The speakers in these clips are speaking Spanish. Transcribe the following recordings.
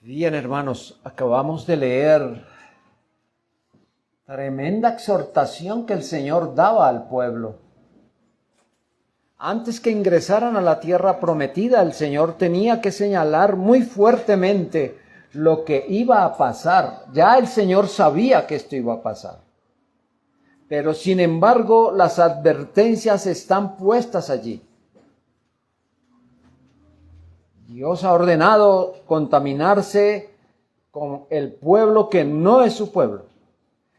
Bien, hermanos, acabamos de leer tremenda exhortación que el Señor daba al pueblo. Antes que ingresaran a la tierra prometida, el Señor tenía que señalar muy fuertemente lo que iba a pasar. Ya el Señor sabía que esto iba a pasar. Pero sin embargo, las advertencias están puestas allí. Dios ha ordenado contaminarse con el pueblo que no es su pueblo,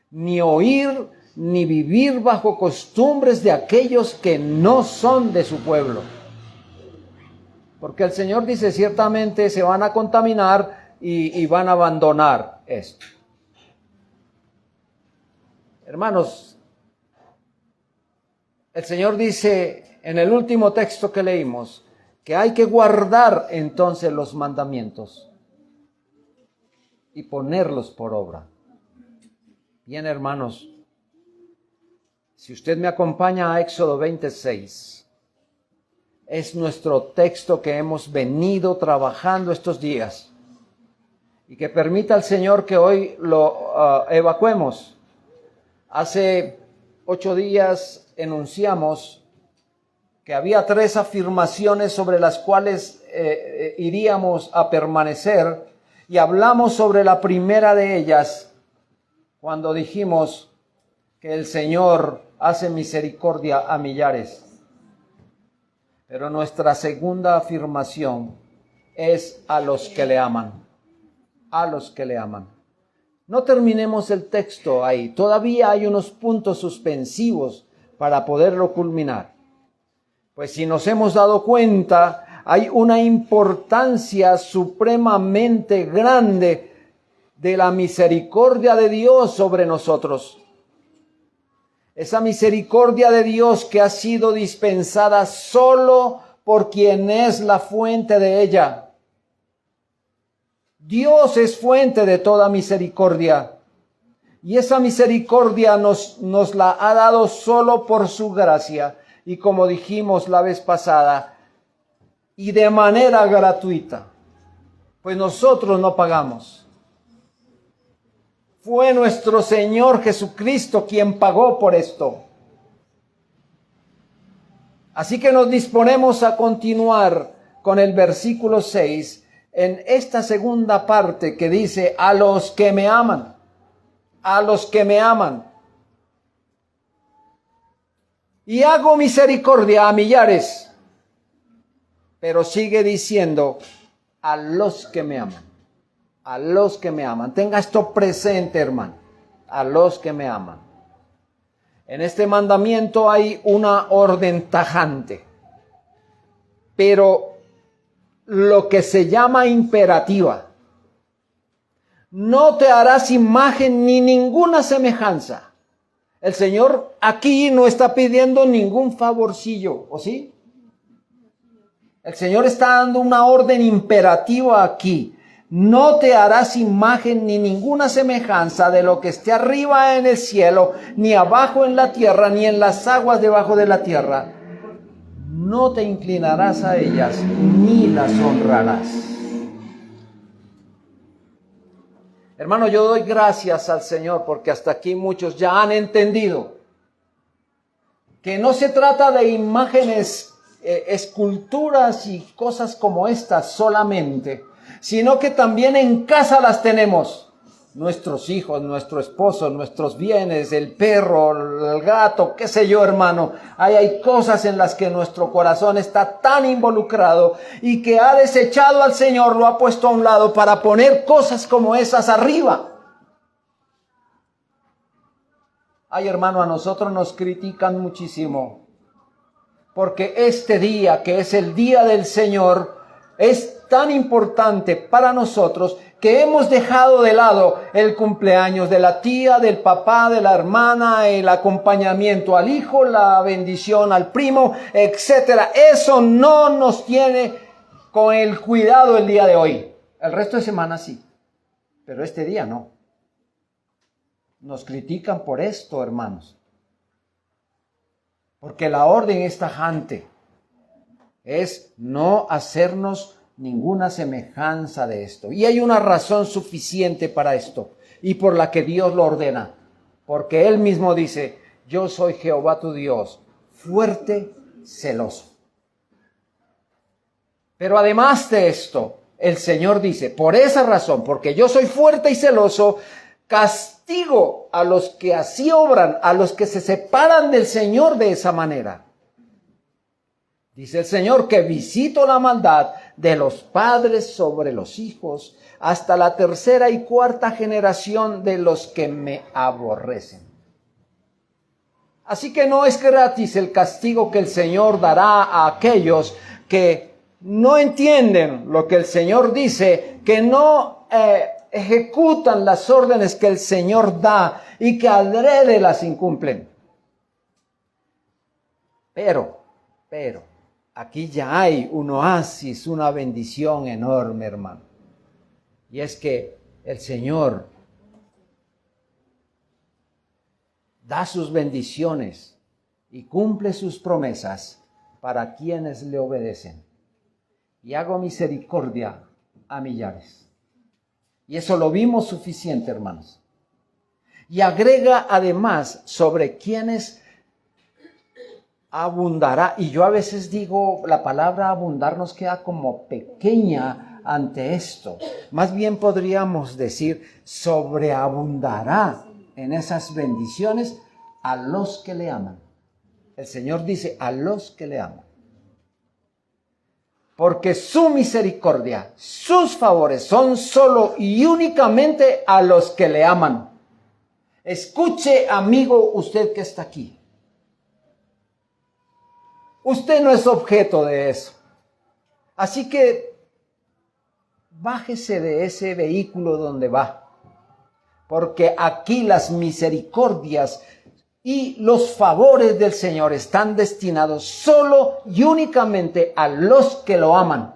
ni oír ni vivir bajo costumbres de aquellos que no son de su pueblo. Porque el Señor dice, ciertamente se van a contaminar y van a abandonar esto. Hermanos, el Señor dice en el último texto que leímos, que hay que guardar entonces los mandamientos y ponerlos por obra. Bien, hermanos, si usted me acompaña a Éxodo 26, es nuestro texto que hemos venido trabajando estos días y que permita al Señor que hoy lo evacuemos. Hace 8 días enunciamos que había 3 afirmaciones sobre las cuales iríamos a permanecer, y hablamos sobre la primera de ellas cuando dijimos que el Señor hace misericordia a millares. Pero nuestra segunda afirmación es a los que le aman, a los que le aman. No terminemos el texto ahí, todavía hay unos puntos suspensivos para poderlo culminar. Pues si nos hemos dado cuenta, hay una importancia supremamente grande de la misericordia de Dios sobre nosotros. Esa misericordia de Dios que ha sido dispensada solo por quien es la fuente de ella. Dios es fuente de toda misericordia. Y esa misericordia nos la ha dado solo por su gracia. Y como dijimos la vez pasada, y de manera gratuita, pues nosotros no pagamos. Fue nuestro Señor Jesucristo quien pagó por esto. Así que nos disponemos a continuar con el versículo 6 en esta segunda parte que dice, a los que me aman, a los que me aman. Y hago misericordia a millares, pero sigue diciendo, a los que me aman, a los que me aman. Tenga esto presente, hermano, a los que me aman. En este mandamiento hay una orden tajante, pero lo que se llama imperativa. No te harás imagen ni ninguna semejanza. El Señor aquí no está pidiendo ningún favorcillo, ¿o sí? El Señor está dando una orden imperativa aquí. No te harás imagen ni ninguna semejanza de lo que esté arriba en el cielo, ni abajo en la tierra, ni en las aguas debajo de la tierra. No te inclinarás a ellas, ni las honrarás. Hermano, yo doy gracias al Señor porque hasta aquí muchos ya han entendido que no se trata de imágenes, esculturas y cosas como estas solamente, sino que también en casa las tenemos. Nuestros hijos, nuestro esposo, nuestros bienes, el perro, el gato, qué sé yo, hermano. Hay cosas en las que nuestro corazón está tan involucrado y que ha desechado al Señor, lo ha puesto a un lado para poner cosas como esas arriba. Ay, hermano, a nosotros nos critican muchísimo porque este día, que es el día del Señor, es tan importante para nosotros que hemos dejado de lado el cumpleaños de la tía, del papá, de la hermana, el acompañamiento al hijo, la bendición al primo, etcétera. Eso no nos tiene con el cuidado el día de hoy. El resto de semana sí, pero este día no. Nos critican por esto, hermanos. Porque la orden es tajante. Es no hacernos ninguna semejanza de esto. Y hay una razón suficiente para esto y por la que Dios lo ordena. Porque Él mismo dice, yo soy Jehová tu Dios, fuerte, celoso. Pero además de esto, el Señor dice, por esa razón, porque yo soy fuerte y celoso, castigo a los que así obran, a los que se separan del Señor de esa manera. Dice el Señor que visito la maldad de los padres sobre los hijos hasta la tercera y cuarta generación de los que me aborrecen. Así que no es gratis el castigo que el Señor dará a aquellos que no entienden lo que el Señor dice, que no ejecutan las órdenes que el Señor da y que adrede las incumplen. Pero, aquí ya hay un oasis, una bendición enorme, hermano. Y es que el Señor da sus bendiciones y cumple sus promesas para quienes le obedecen. Y hago misericordia a millares. Y eso lo vimos suficiente, hermanos. Y agrega además sobre quienes abundará. Y yo a veces digo, la palabra abundar nos queda como pequeña ante esto. Más bien podríamos decir, sobreabundará en esas bendiciones a los que le aman. El Señor dice, a los que le aman. Porque su misericordia, sus favores son solo y únicamente a los que le aman. Escuche, amigo, usted que está aquí. Usted no es objeto de eso. Así que bájese de ese vehículo donde va. Porque aquí las misericordias y los favores del Señor están destinados solo y únicamente a los que lo aman.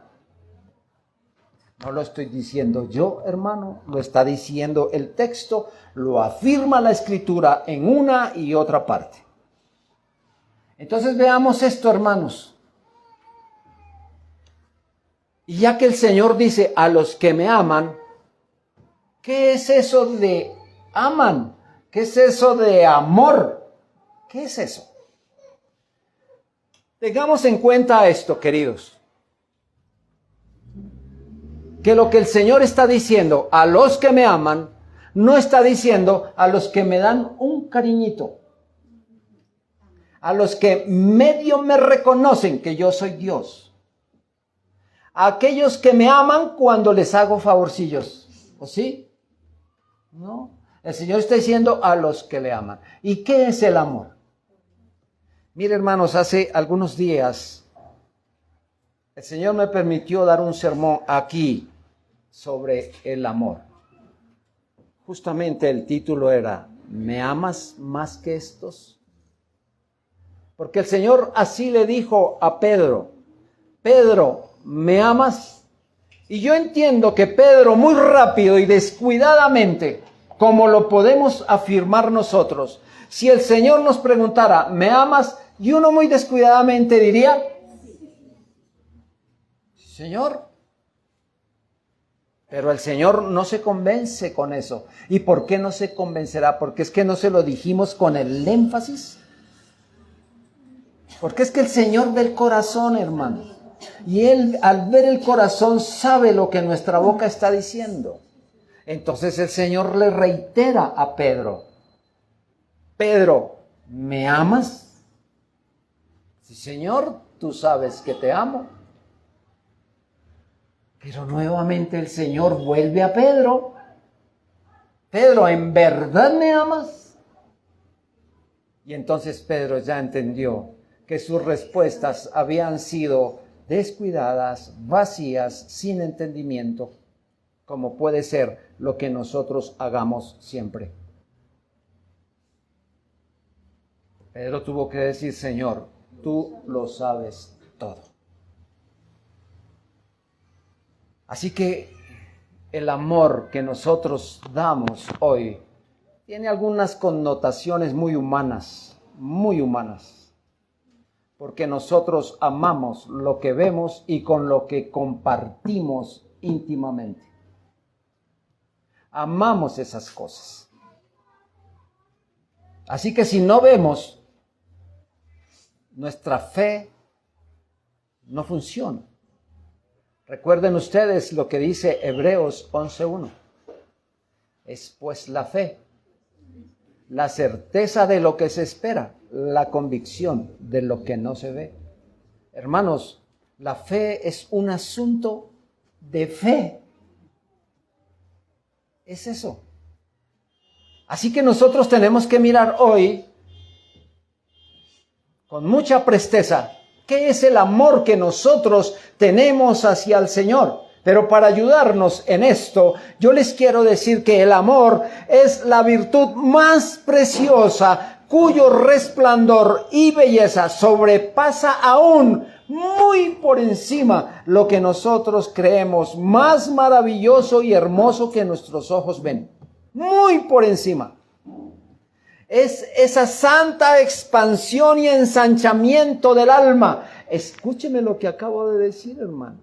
No lo estoy diciendo yo, hermano, lo está diciendo el texto, lo afirma la Escritura en una y otra parte. Entonces veamos esto, hermanos. Y ya que el Señor dice a los que me aman, ¿qué es eso de aman? ¿Qué es eso de amor? ¿Qué es eso? Tengamos en cuenta esto, queridos. Que lo que el Señor está diciendo a los que me aman, no está diciendo a los que me dan un cariñito. A los que medio me reconocen que yo soy Dios. A aquellos que me aman cuando les hago favorcillos. ¿O sí? No. El Señor está diciendo a los que le aman. ¿Y qué es el amor? Mire, hermanos, hace algunos días el Señor me permitió dar un sermón aquí sobre el amor. Justamente el título era ¿me amas más que estos? Porque el Señor así le dijo a Pedro, Pedro, ¿me amas? Y yo entiendo que Pedro muy rápido y descuidadamente, como lo podemos afirmar nosotros, si el Señor nos preguntara, ¿me amas? Y uno muy descuidadamente diría, Señor. Pero el Señor no se convence con eso. ¿Y por qué no se convencerá? Porque es que no se lo dijimos con el énfasis. Porque es que el Señor ve el corazón, hermano. Y Él, al ver el corazón, sabe lo que nuestra boca está diciendo. Entonces el Señor le reitera a Pedro, Pedro, ¿me amas? Sí, Señor, tú sabes que te amo. Pero nuevamente el Señor vuelve a Pedro. Pedro, ¿en verdad me amas? Y entonces Pedro ya entendió que sus respuestas habían sido descuidadas, vacías, sin entendimiento, como puede ser lo que nosotros hagamos siempre. Pedro tuvo que decir, Señor, tú lo sabes todo. Así que el amor que nosotros damos hoy tiene algunas connotaciones muy humanas, muy humanas. porque nosotros amamos lo que vemos y con lo que compartimos íntimamente. Amamos esas cosas. Así que si no vemos, nuestra fe no funciona. Recuerden ustedes lo que dice Hebreos 11:1. Es pues la fe, la certeza de lo que se espera, la convicción de lo que no se ve. Hermanos, la fe es un asunto de fe. Es eso. Así que nosotros tenemos que mirar hoy con mucha presteza qué es el amor que nosotros tenemos hacia el Señor. Pero para ayudarnos en esto, yo les quiero decir que el amor es la virtud más preciosa, cuyo resplandor y belleza sobrepasa aún muy por encima lo que nosotros creemos más maravilloso y hermoso que nuestros ojos ven. Muy por encima. Es esa santa expansión y ensanchamiento del alma. Escúcheme lo que acabo de decir, hermano.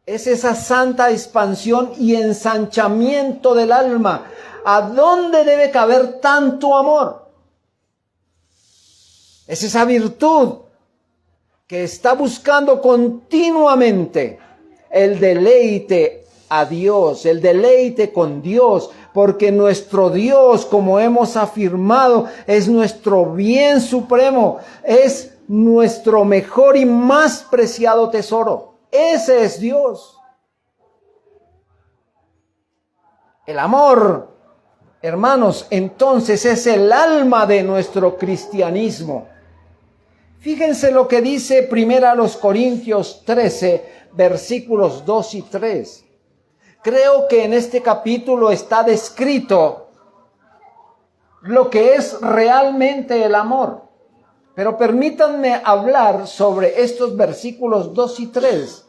Es esa santa expansión y ensanchamiento del alma. ¿A dónde debe caber tanto amor? Es esa virtud que está buscando continuamente el deleite a Dios, el deleite con Dios, porque nuestro Dios, como hemos afirmado, es nuestro bien supremo, es nuestro mejor y más preciado tesoro. Ese es Dios. El amor, hermanos, entonces es el alma de nuestro cristianismo. Fíjense lo que dice 1 Corintios 13, versículos 2 y 3. Creo que en este capítulo está descrito lo que es realmente el amor. Pero permítanme hablar sobre estos versículos 2 y 3.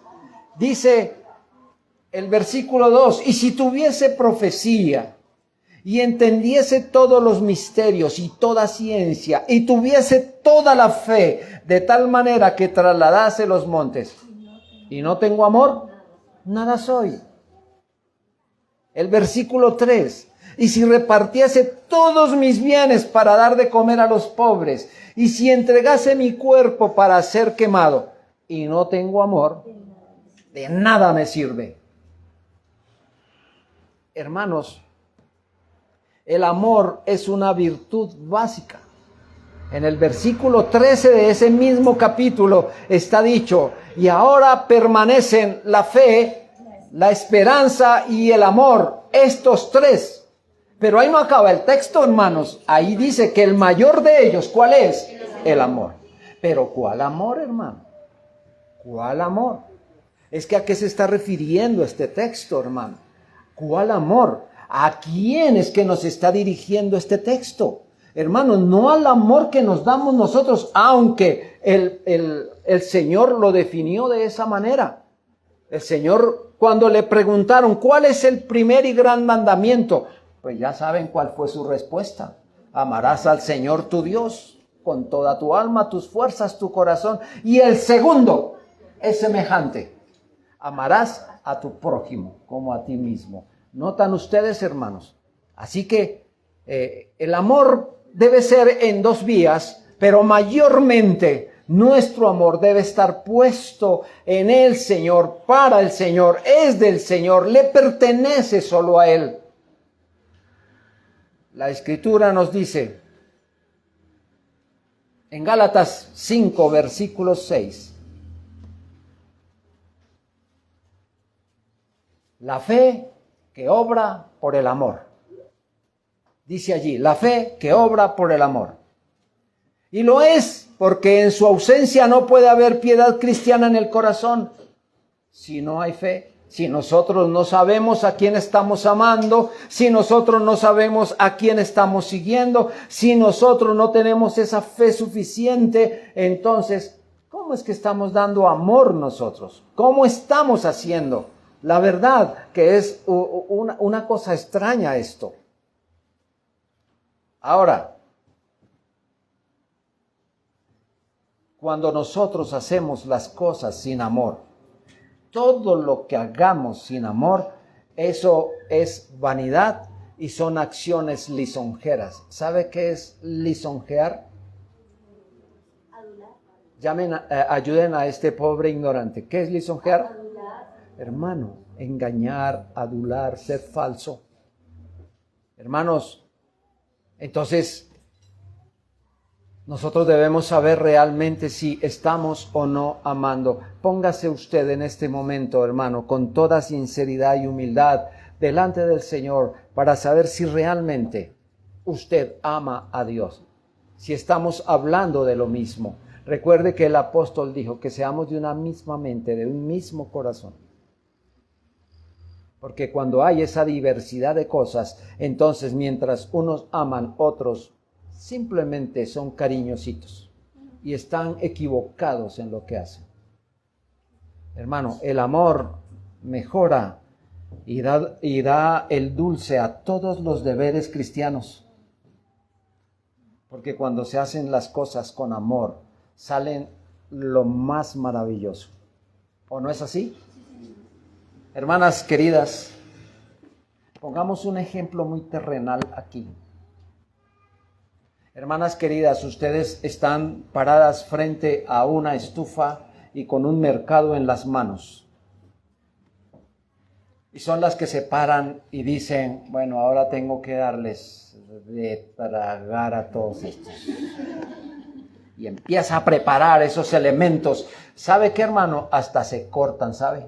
Dice el versículo 2, y si tuviese profecía, y entendiese todos los misterios y toda ciencia, y tuviese toda la fe, de tal manera que trasladase los montes, y no tengo amor, nada soy. El versículo 3, y si repartiese todos mis bienes para dar de comer a los pobres, y si entregase mi cuerpo para ser quemado, y no tengo amor, de nada me sirve. Hermanos, el amor es una virtud básica. En el versículo 13 de ese mismo capítulo está dicho, y ahora permanecen la fe, la esperanza y el amor, estos tres. Pero ahí no acaba el texto, hermanos. Ahí dice que el mayor de ellos, ¿cuál es? El amor. Pero ¿cuál amor, hermano? ¿Cuál amor? Es que ¿a qué se está refiriendo este texto, hermano? ¿Cuál amor? ¿A quién es que nos está dirigiendo este texto? Hermano, no al amor que nos damos nosotros, aunque el Señor lo definió de esa manera. El Señor, cuando le preguntaron, ¿cuál es el primer y gran mandamiento? Pues ya saben cuál fue su respuesta. Amarás al Señor tu Dios con toda tu alma, tus fuerzas, tu corazón. Y el segundo es semejante. Amarás a tu prójimo como a ti mismo. ¿Notan ustedes, hermanos? Así que el amor debe ser en dos vías, pero mayormente nuestro amor debe estar puesto en el Señor, para el Señor, es del Señor, le pertenece solo a Él. La Escritura nos dice en Gálatas 5, versículo 6. La fe que obra por el amor. Dice allí, la fe que obra por el amor. Y lo es porque en su ausencia no puede haber piedad cristiana en el corazón si no hay fe. Si nosotros no sabemos a quién estamos amando, si nosotros no sabemos a quién estamos siguiendo, si nosotros no tenemos esa fe suficiente, entonces, ¿cómo es que estamos dando amor nosotros? ¿Cómo estamos haciendo? La verdad que es una cosa extraña esto. Ahora, cuando nosotros hacemos las cosas sin amor. Todo lo que hagamos sin amor, eso es vanidad y son acciones lisonjeras. ¿Sabe qué es lisonjear? Ayuden a este pobre ignorante. ¿Qué es lisonjear? Hermano, engañar, adular, ser falso. Hermanos, entonces nosotros debemos saber realmente si estamos o no amando. Póngase usted en este momento, hermano, con toda sinceridad y humildad delante del Señor para saber si realmente usted ama a Dios. Si estamos hablando de lo mismo. Recuerde que el apóstol dijo que seamos de una misma mente, de un mismo corazón. Porque cuando hay esa diversidad de cosas, entonces mientras unos aman, otros simplemente son cariñositos y están equivocados en lo que hacen. Hermano, el amor mejora y da el dulce a todos los deberes cristianos. Porque cuando se hacen las cosas con amor, salen lo más maravilloso. ¿O no es así? Hermanas queridas, pongamos un ejemplo muy terrenal aquí. Hermanas queridas, ustedes están paradas frente a una estufa y con un mercado en las manos. Y son las que se paran y dicen, bueno, ahora tengo que darles de tragar a todos estos. Y empieza a preparar esos elementos. ¿Sabe qué, hermano? Hasta se cortan, ¿sabe?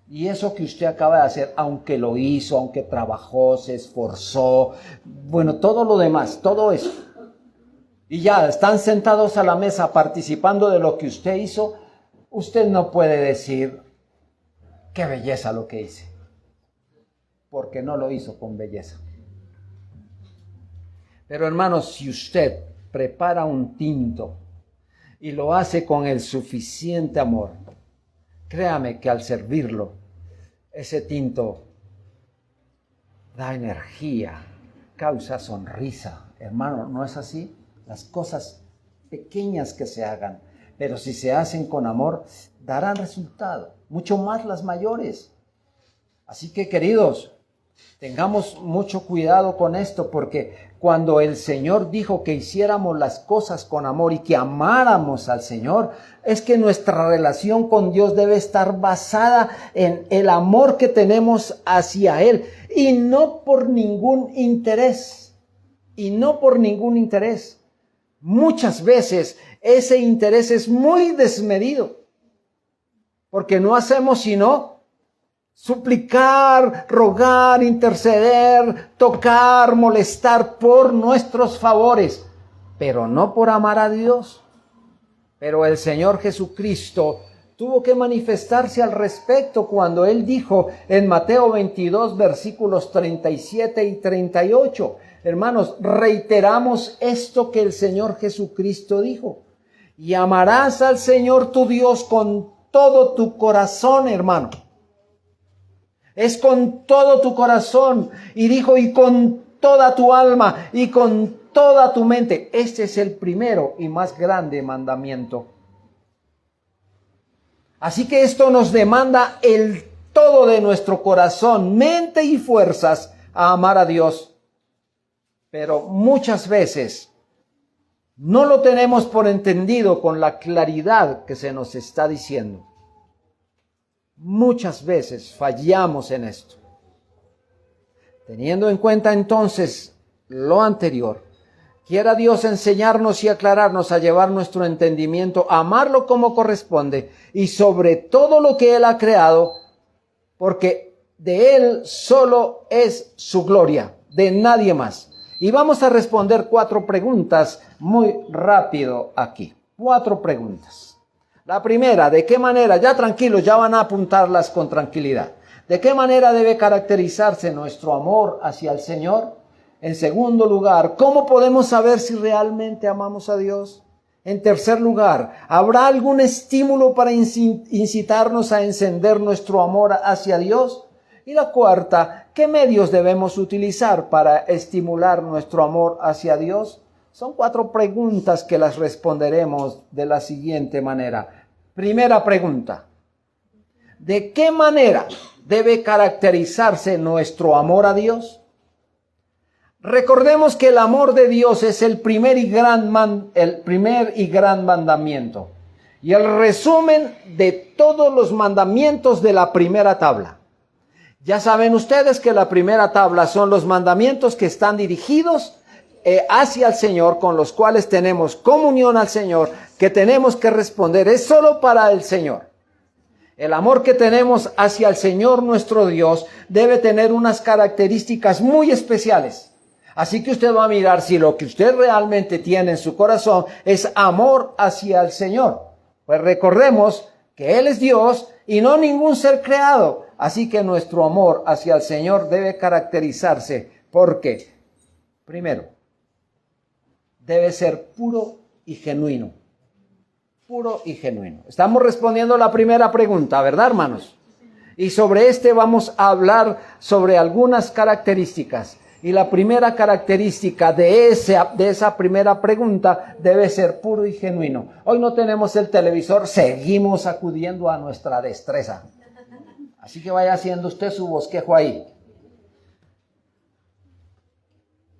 Y eso que usted acaba de hacer, aunque lo hizo, aunque trabajó, se esforzó, bueno, todo lo demás, todo eso. Y ya están sentados a la mesa participando de lo que usted hizo. Usted no puede decir, qué belleza lo que hice, porque no lo hizo con belleza. Pero hermanos, si usted prepara un tinto y lo hace con el suficiente amor, créame que al servirlo, ese tinto da energía, causa sonrisa. Hermano, ¿no es así? Las cosas pequeñas que se hagan, pero si se hacen con amor, darán resultado, mucho más las mayores. Así que, queridos, tengamos mucho cuidado con esto, porque cuando el Señor dijo que hiciéramos las cosas con amor y que amáramos al Señor, es que nuestra relación con Dios debe estar basada en el amor que tenemos hacia Él y no por ningún interés. Y no por ningún interés. Muchas veces ese interés es muy desmedido, porque no hacemos sino suplicar, rogar, interceder, tocar, molestar por nuestros favores, pero no por amar a Dios. Pero el Señor Jesucristo tuvo que manifestarse al respecto cuando Él dijo en Mateo 22, versículos 37 y 38. Hermanos, reiteramos esto que el Señor Jesucristo dijo. Y amarás al Señor tu Dios con todo tu corazón, hermano. Es con todo tu corazón. Y dijo, y con toda tu alma, y con toda tu mente. Este es el primero y más grande mandamiento. Así que esto nos demanda el todo de nuestro corazón, mente y fuerzas a amar a Dios. Pero muchas veces no lo tenemos por entendido con la claridad que se nos está diciendo. Muchas veces fallamos en esto. Teniendo en cuenta entonces lo anterior, quiera Dios enseñarnos y aclararnos a llevar nuestro entendimiento, a amarlo como corresponde y sobre todo lo que Él ha creado, porque de Él solo es su gloria, de nadie más. Y vamos a responder 4 preguntas muy rápido aquí. 4 preguntas. La primera, ¿de qué manera? Ya tranquilos, ya van a apuntarlas con tranquilidad. ¿De qué manera debe caracterizarse nuestro amor hacia el Señor? En segundo lugar, ¿cómo podemos saber si realmente amamos a Dios? En tercer lugar, ¿habrá algún estímulo para incitarnos a encender nuestro amor hacia Dios? Y la cuarta, ¿qué medios debemos utilizar para estimular nuestro amor hacia Dios? Son 4 preguntas que las responderemos de la siguiente manera. Primera pregunta. ¿De qué manera debe caracterizarse nuestro amor a Dios? Recordemos que el amor de Dios es el primer y gran mandamiento y el resumen de todos los mandamientos de la primera tabla. Ya saben ustedes que la primera tabla son los mandamientos que están dirigidos hacia el Señor, con los cuales tenemos comunión al Señor, que tenemos que responder. Es solo para el Señor. El amor que tenemos hacia el Señor nuestro Dios debe tener unas características muy especiales. Así que usted va a mirar si lo que usted realmente tiene en su corazón es amor hacia el Señor. Pues recordemos que Él es Dios y no ningún ser creado. Así que nuestro amor hacia el Señor debe caracterizarse porque, primero, debe ser puro y genuino. Puro y genuino. Estamos respondiendo la primera pregunta, ¿verdad, hermanos? Y sobre vamos a hablar sobre algunas características. Y la primera característica de esa primera pregunta debe ser puro y genuino. Hoy no tenemos el televisor, seguimos acudiendo a nuestra destreza. Así que vaya haciendo usted su bosquejo ahí.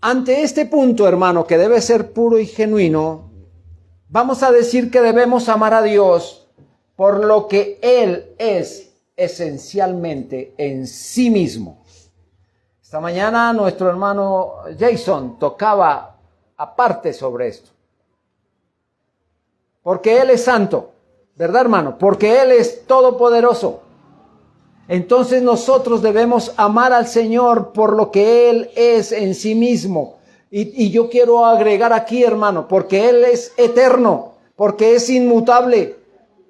Ante este punto, hermano, que debe ser puro y genuino, vamos a decir que debemos amar a Dios por lo que Él es esencialmente en sí mismo. Esta mañana nuestro hermano Jason tocaba aparte sobre esto. Porque Él es santo, ¿verdad, hermano? Porque Él es todopoderoso. Entonces nosotros debemos amar al Señor por lo que Él es en sí mismo. Y yo quiero agregar aquí, hermano, porque Él es eterno, porque es inmutable,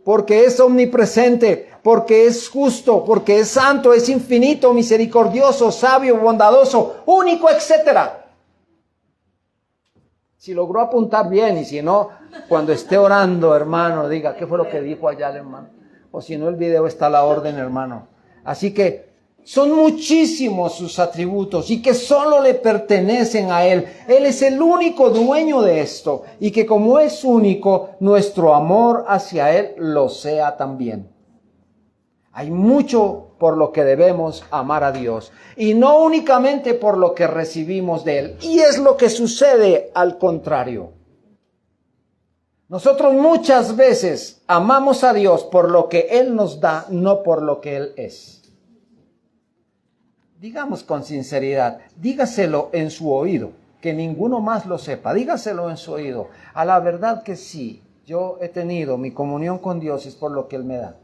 porque es omnipresente, porque es justo, porque es santo, es infinito, misericordioso, sabio, bondadoso, único, etc. Si logró apuntar bien, y si no, cuando esté orando, hermano, diga, ¿qué fue lo que dijo allá el hermano? O si no, el video está a la orden, hermano. Así que son muchísimos sus atributos y que solo le pertenecen a Él. Él es el único dueño de esto y que como es único, nuestro amor hacia Él lo sea también. Hay mucho por lo que debemos amar a Dios y no únicamente por lo que recibimos de Él. Y es lo que sucede al contrario. Nosotros muchas veces amamos a Dios por lo que Él nos da, no por lo que Él es. Digamos con sinceridad, dígaselo en su oído, que ninguno más lo sepa, dígaselo en su oído. A la verdad que sí, yo he tenido mi comunión con Dios es por lo que Él me da.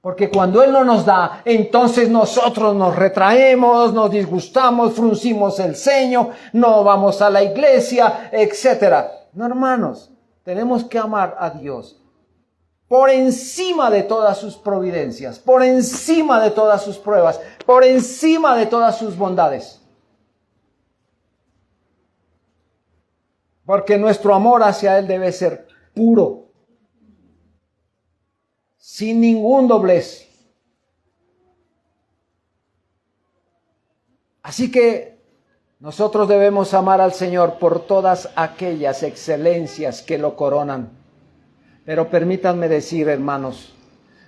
Porque cuando Él no nos da, entonces nosotros nos retraemos, nos disgustamos, fruncimos el ceño, no vamos a la iglesia, etc. No, hermanos, tenemos que amar a Dios por encima de todas sus providencias, por encima de todas sus pruebas, por encima de todas sus bondades. Porque nuestro amor hacia Él debe ser puro, sin ningún doblez. Así que nosotros debemos amar al Señor por todas aquellas excelencias que lo coronan. Pero permítanme decir, hermanos,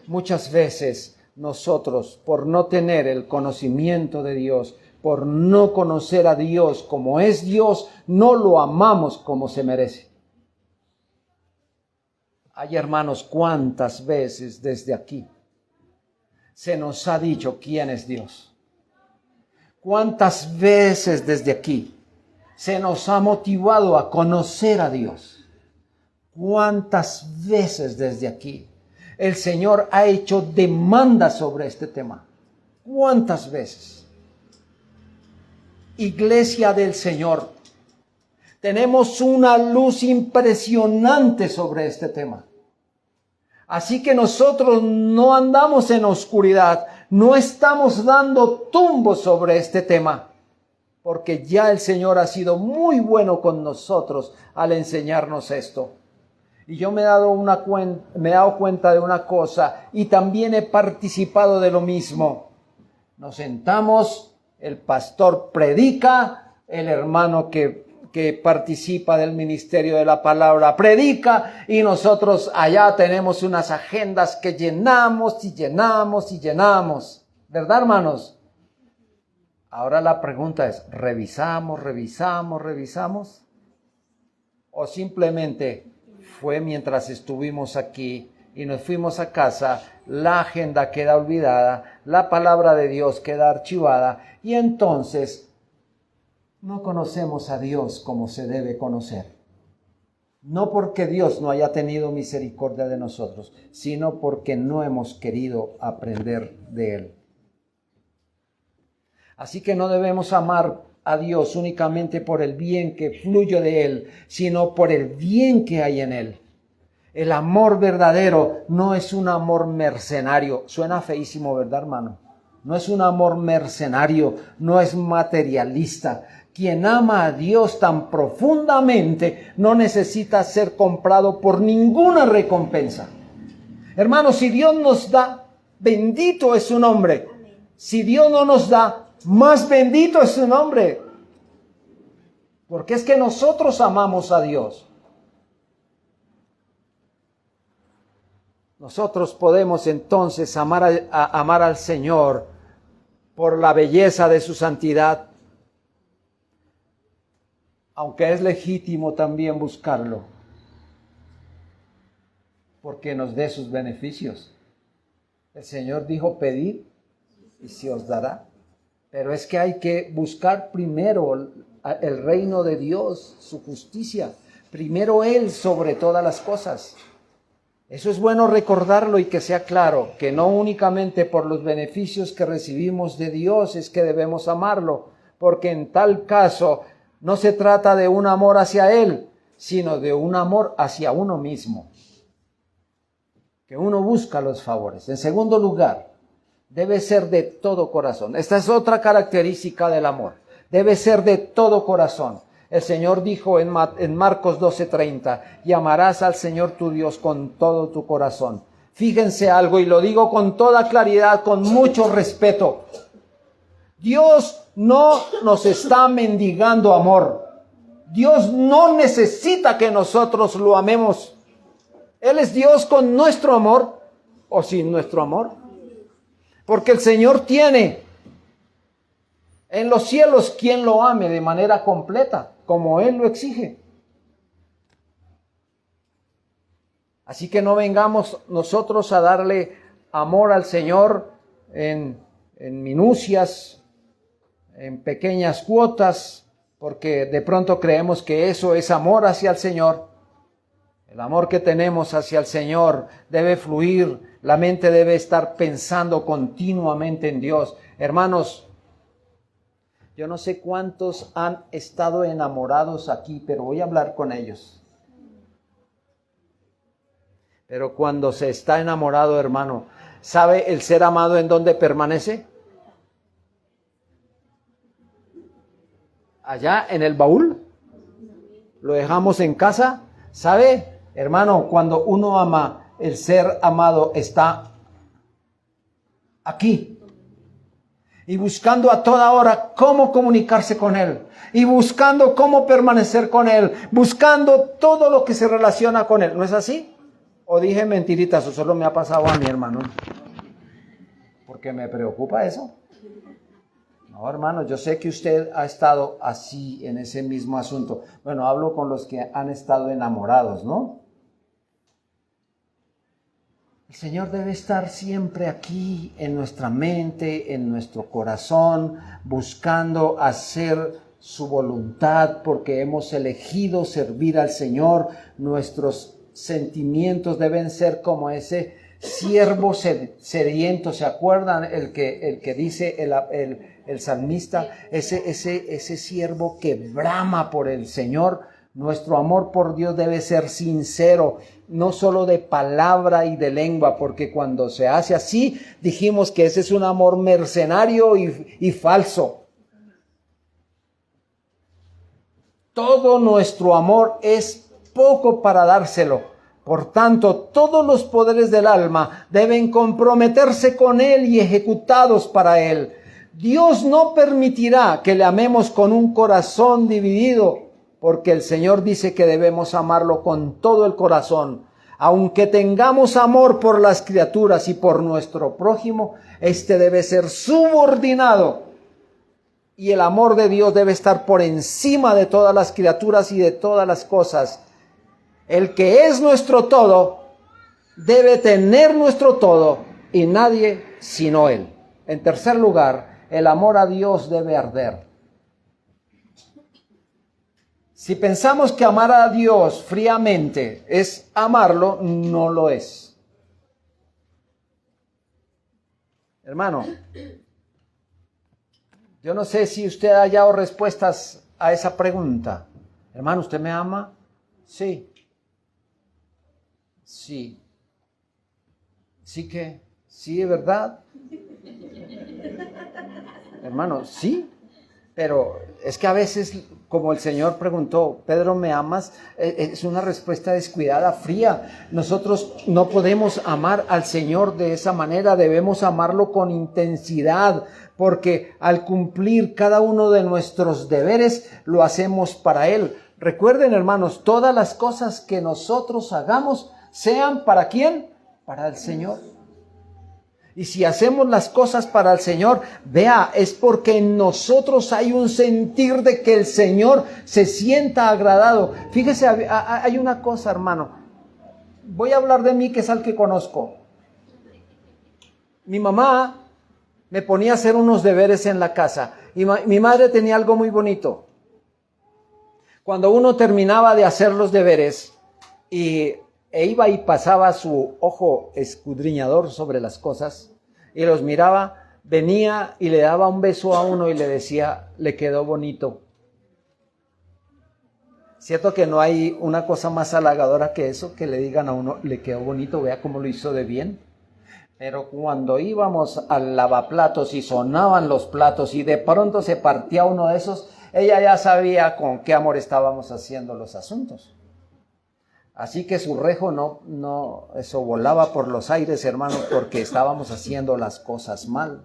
muchas veces nosotros, por no tener el conocimiento de Dios, por no conocer a Dios como es Dios, no lo amamos como se merece. Ay, hermanos, cuántas veces desde aquí se nos ha dicho quién es Dios. Cuántas veces desde aquí se nos ha motivado a conocer a Dios. ¿Cuántas veces desde aquí el Señor ha hecho demanda sobre este tema? ¿Cuántas veces? Iglesia del Señor, tenemos una luz impresionante sobre este tema. Así que nosotros no andamos en oscuridad, no estamos dando tumbos sobre este tema, porque ya el Señor ha sido muy bueno con nosotros al enseñarnos esto. Y yo me he dado cuenta de una cosa y también he participado de lo mismo. Nos sentamos, el pastor predica, el hermano que que participa del ministerio de la palabra predica y nosotros allá tenemos unas agendas que llenamos y llenamos y llenamos. ¿Verdad, hermanos? Ahora la pregunta es, ¿revisamos? ¿O simplemente fue mientras estuvimos aquí y nos fuimos a casa, la agenda queda olvidada, la palabra de Dios queda archivada y entonces no conocemos a Dios como se debe conocer? No porque Dios no haya tenido misericordia de nosotros, sino porque no hemos querido aprender de Él. Así que no debemos amar a Dios únicamente por el bien que fluye de Él, sino por el bien que hay en Él. El amor verdadero no es un amor mercenario. Suena feísimo, ¿verdad, hermano? No es un amor mercenario, no es materialista. Quien ama a Dios tan profundamente no necesita ser comprado por ninguna recompensa. Hermanos, si Dios nos da, bendito es su nombre. Si Dios no nos da, más bendito es su nombre. Porque es que nosotros amamos a Dios. Nosotros podemos entonces amar al Señor por la belleza de su santidad, aunque es legítimo también buscarlo, porque nos dé sus beneficios. El Señor dijo, pedid y se os dará. Pero es que hay que buscar primero el reino de Dios, su justicia. Primero Él sobre todas las cosas. Eso es bueno recordarlo y que sea claro, que no únicamente por los beneficios que recibimos de Dios es que debemos amarlo, porque en tal caso no se trata de un amor hacia Él, sino de un amor hacia uno mismo. Que uno busca los favores. En segundo lugar, debe ser de todo corazón. Esta es otra característica del amor. Debe ser de todo corazón. El Señor dijo en Marcos 12:30, y amarás al Señor tu Dios con todo tu corazón. Fíjense algo, y lo digo con toda claridad, con mucho respeto. Dios no nos está mendigando amor. Dios no necesita que nosotros lo amemos. Él es Dios con nuestro amor o sin nuestro amor. Porque el Señor tiene en los cielos quien lo ame de manera completa, como Él lo exige. Así que no vengamos nosotros a darle amor al Señor en minucias, en pequeñas cuotas, porque de pronto creemos que eso es amor hacia el Señor. El amor que tenemos hacia el Señor debe fluir, la mente debe estar pensando continuamente en Dios. Hermanos, yo no sé cuántos han estado enamorados aquí, pero voy a hablar con ellos. Pero cuando se está enamorado, hermano, ¿sabe el ser amado en dónde permanece? Allá en el baúl. Lo dejamos en casa. ¿Sabe, hermano? Cuando uno ama, el ser amado está aquí. Y buscando a toda hora cómo comunicarse con Él. Y buscando cómo permanecer con Él. Buscando todo lo que se relaciona con Él. ¿No es así? ¿O dije mentiritas? ¿O solo me ha pasado a mi hermano? Porque me preocupa eso. No, hermano, yo sé que usted ha estado así en ese mismo asunto. Bueno, hablo con los que han estado enamorados, ¿no? El Señor debe estar siempre aquí en nuestra mente, en nuestro corazón, buscando hacer su voluntad porque hemos elegido servir al Señor. Nuestros sentimientos deben ser como ese siervo sediento. ¿Se acuerdan el que dice el salmista? Ese siervo que brama por el Señor. Nuestro amor por Dios debe ser sincero, no solo de palabra y de lengua, porque cuando se hace así, dijimos que ese es un amor mercenario y falso. Todo nuestro amor es poco para dárselo. Por tanto, todos los poderes del alma deben comprometerse con Él y ejecutados para Él. Dios no permitirá que le amemos con un corazón dividido. porque el Señor dice que debemos amarlo con todo el corazón. Aunque tengamos amor por las criaturas y por nuestro prójimo, este debe ser subordinado. Y el amor de Dios debe estar por encima de todas las criaturas y de todas las cosas. El que es nuestro todo, debe tener nuestro todo y nadie sino Él. En tercer lugar, el amor a Dios debe arder. Si pensamos que amar a Dios fríamente es amarlo, no lo es. Hermano, yo no sé si usted ha hallado respuestas a esa pregunta. Hermano, ¿usted me ama? Sí. Sí. ¿Sí qué? ¿Sí, es verdad? Hermano, sí. Pero es que a veces, como el Señor preguntó, Pedro, ¿me amas? Es una respuesta descuidada, fría. Nosotros no podemos amar al Señor de esa manera, debemos amarlo con intensidad, porque al cumplir cada uno de nuestros deberes, lo hacemos para Él. Recuerden, hermanos, todas las cosas que nosotros hagamos, sean ¿para quién? Para el Señor. Y si hacemos las cosas para el Señor, vea, es porque en nosotros hay un sentir de que el Señor se sienta agradado. Fíjese, hay una cosa, hermano. Voy a hablar de mí, que es al que conozco. Mi mamá me ponía a hacer unos deberes en la casa. Y mi madre tenía algo muy bonito. Cuando uno terminaba de hacer los deberes e iba y pasaba su ojo escudriñador sobre las cosas y los miraba, venía y le daba un beso a uno y le decía, le quedó bonito. Cierto que no hay una cosa más halagadora que eso, que le digan a uno, le quedó bonito, vea cómo lo hizo de bien. Pero cuando íbamos al lavaplatos y sonaban los platos y de pronto se partía uno de esos, ella ya sabía con qué amor estábamos haciendo los asuntos. Así que su rejo eso volaba por los aires, hermanos, porque estábamos haciendo las cosas mal.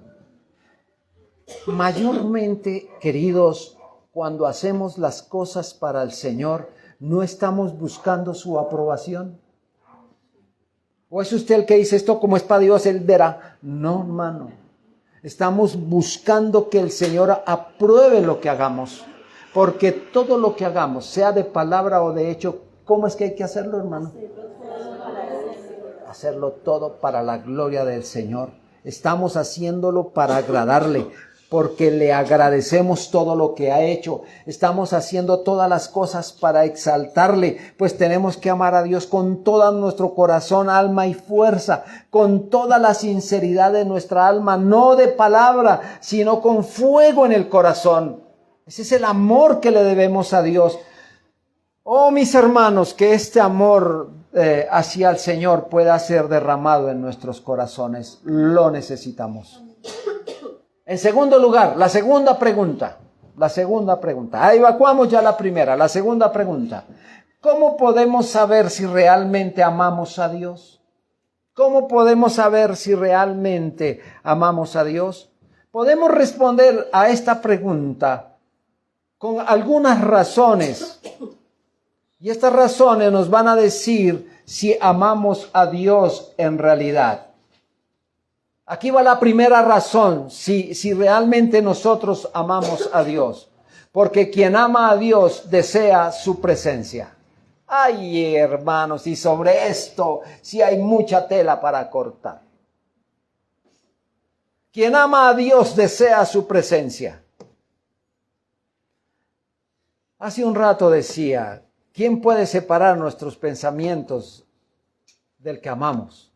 Mayormente, queridos, cuando hacemos las cosas para el Señor, no estamos buscando su aprobación. ¿O es usted el que dice esto como es para Dios, Él verá? No, hermano. Estamos buscando que el Señor apruebe lo que hagamos. Porque todo lo que hagamos, sea de palabra o de hecho, ¿cómo es que hay que hacerlo, hermano? Hacerlo todo para la gloria del Señor. Estamos haciéndolo para agradarle, porque le agradecemos todo lo que ha hecho. Estamos haciendo todas las cosas para exaltarle, pues tenemos que amar a Dios con todo nuestro corazón, alma y fuerza, con toda la sinceridad de nuestra alma, no de palabra, sino con fuego en el corazón. Ese es el amor que le debemos a Dios. Oh, mis hermanos, que este amor hacia el Señor pueda ser derramado en nuestros corazones. Lo necesitamos. En segundo lugar, la segunda pregunta. Ahí evacuamos ya la primera. La segunda pregunta. ¿Cómo podemos saber si realmente amamos a Dios? ¿Cómo podemos saber si realmente amamos a Dios? Podemos responder a esta pregunta con algunas razones. Y estas razones nos van a decir si amamos a Dios en realidad. Aquí va la primera razón, si realmente nosotros amamos a Dios. Porque quien ama a Dios desea su presencia. Ay, hermanos, y sobre esto sí hay mucha tela para cortar. Quien ama a Dios desea su presencia. Hace un rato decía, ¿quién puede separar nuestros pensamientos del que amamos?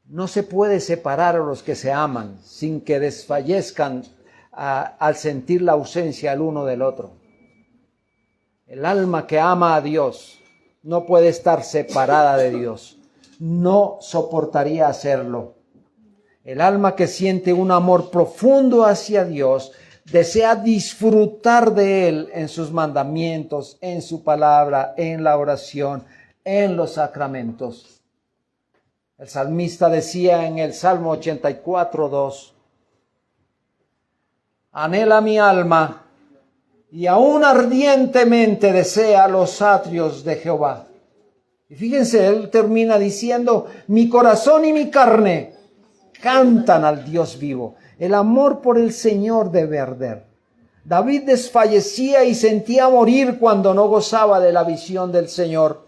No se puede separar a los que se aman sin que desfallezcan al sentir la ausencia el uno del otro. El alma que ama a Dios no puede estar separada de Dios. No soportaría hacerlo. El alma que siente un amor profundo hacia Dios desea disfrutar de Él en sus mandamientos, en su palabra, en la oración, en los sacramentos. El salmista decía en el Salmo 84:2, anhela mi alma y aún ardientemente desea los atrios de Jehová. Y fíjense, él termina diciendo, mi corazón y mi carne cantan al Dios vivo. El amor por el Señor debe arder. David desfallecía y sentía morir cuando no gozaba de la visión del Señor.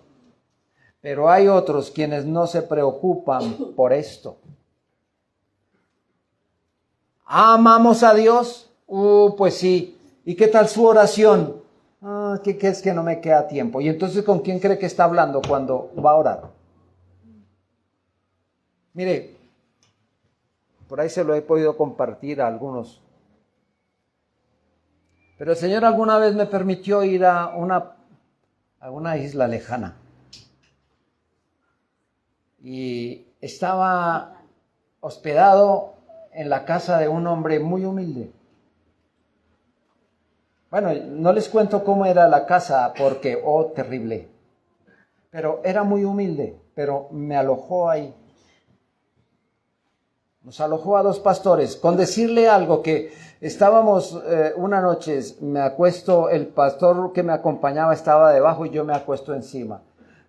Pero hay otros quienes no se preocupan por esto. ¿Amamos a Dios? Pues sí. ¿Y qué tal su oración? ¿Qué es que no me queda tiempo? Y entonces, ¿con quién cree que está hablando cuando va a orar? Mire, por ahí se lo he podido compartir a algunos. Pero el Señor alguna vez me permitió ir a una isla lejana. Y estaba hospedado en la casa de un hombre muy humilde. Bueno, no les cuento cómo era la casa porque, terrible. Pero era muy humilde, pero me alojó ahí. Nos alojó a 2 pastores, con decirle algo que estábamos una noche, me acuesto, el pastor que me acompañaba estaba debajo y yo me acuesto encima.